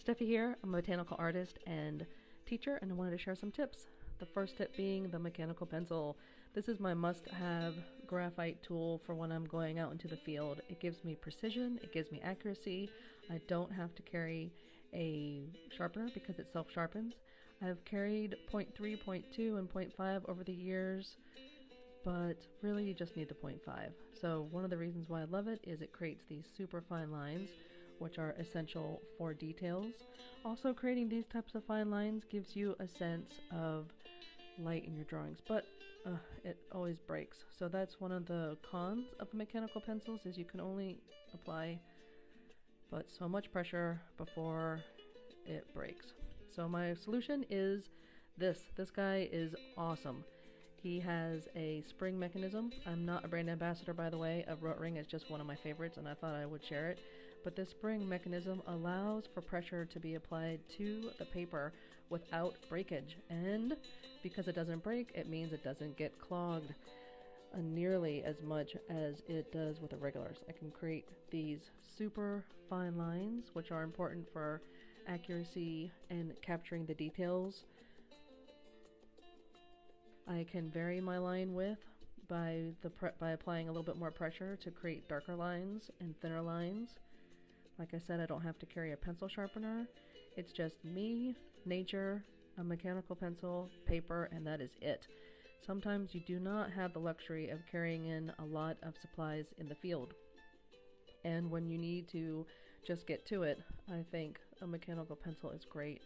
Steffi here. I'm a botanical artist and teacher, and I wanted to share some tips. The first tip being the mechanical pencil. This is my must-have graphite tool for when I'm going out into the field. It gives me precision, it gives me accuracy. I don't have to carry a sharpener because it self-sharpens. I've carried 0.3, 0.2, and 0.5 over the years, but really you just need the 0.5. So one of the reasons why I love it is it creates these super fine lines, which are essential for details. Also, creating these types of fine lines gives you a sense of light in your drawings, but it always breaks. So that's one of the cons of the mechanical pencils, is you can only apply but so much pressure before it breaks. So my solution is this. This guy is awesome. He has a spring mechanism. I'm not a brand ambassador, by the way. A Rotring is just one of my favorites, and I thought I would share it. But this spring mechanism allows for pressure to be applied to the paper without breakage. And because it doesn't break, it means it doesn't get clogged nearly as much as it does with the regulars. I can create these super fine lines, which are important for accuracy and capturing the details. I can vary my line width by applying a little bit more pressure to create darker lines and thinner lines. Like I said, I don't have to carry a pencil sharpener. It's just me, nature, a mechanical pencil, paper, and that is it. Sometimes you do not have the luxury of carrying in a lot of supplies in the field. And when you need to just get to it, I think a mechanical pencil is great.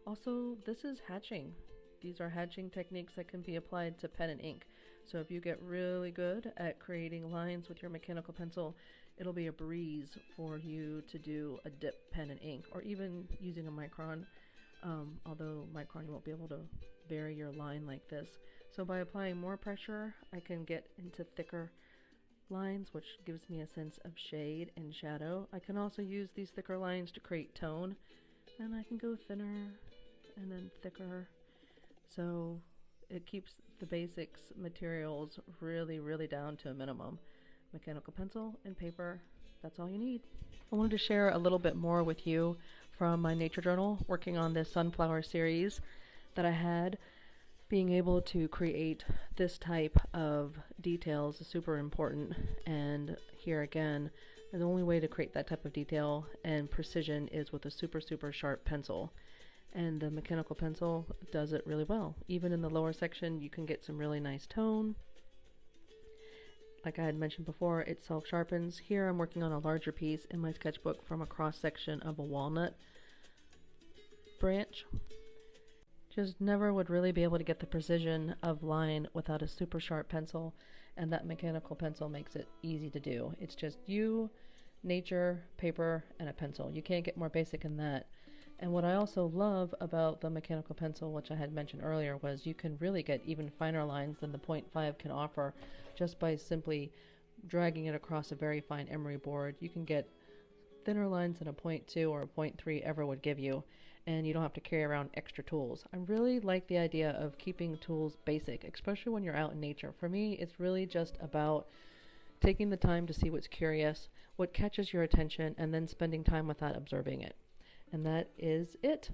Also, this is hatching. These are hatching techniques that can be applied to pen and ink. So if you get really good at creating lines with your mechanical pencil, it'll be a breeze for you to do a dip pen and ink, or even using a micron, although micron you won't be able to vary your line like this. So by applying more pressure, I can get into thicker lines, which gives me a sense of shade and shadow. I can also use these thicker lines to create tone, and I can go thinner and then thicker. So it keeps the basics materials really down to a minimum. Mechanical pencil and paper, that's all you need. I wanted to share a little bit more with you from my nature journal, working on this sunflower series that I had. Being able to create this type of details is super important, and here again, the only way to create that type of detail and precision is with a super sharp pencil. And the mechanical pencil does it really well. Even in the lower section, you can get some really nice tone. Like I had mentioned before, it self-sharpens. Here I'm working on a larger piece in my sketchbook from a cross-section of a walnut branch. Just never would really be able to get the precision of line without a super sharp pencil, and that mechanical pencil makes it easy to do. It's just you, nature, paper, and a pencil. You can't get more basic than that. And what I also love about the mechanical pencil, which I had mentioned earlier, was you can really get even finer lines than the 0.5 can offer just by simply dragging it across a very fine emery board. You can get thinner lines than a 0.2 or a 0.3 ever would give you, and you don't have to carry around extra tools. I really like the idea of keeping tools basic, especially when you're out in nature. For me, it's really just about taking the time to see what's curious, what catches your attention, and then spending time with that, observing it. And that is it.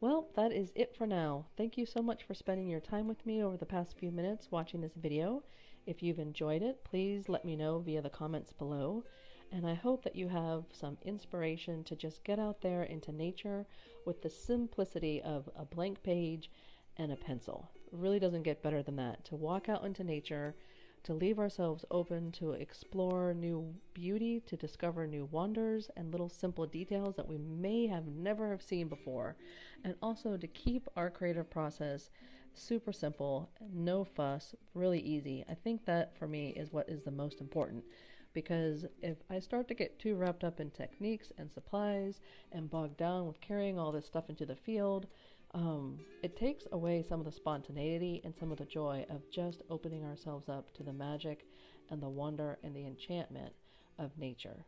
Well, that is it for now. Thank you so much for spending your time with me over the past few minutes watching this video. If you've enjoyed it, please let me know via the comments below. And I hope that you have some inspiration to just get out there into nature with the simplicity of a blank page and a pencil. It really doesn't get better than that. To walk out into nature, to leave ourselves open to explore new beauty, to discover new wonders and little simple details that we may have never have seen before, and also to keep our creative process super simple, no fuss, really easy. I think that for me is what is the most important, because if I start to get too wrapped up in techniques and supplies and bogged down with carrying all this stuff into the field, it takes away some of the spontaneity and some of the joy of just opening ourselves up to the magic and the wonder and the enchantment of nature.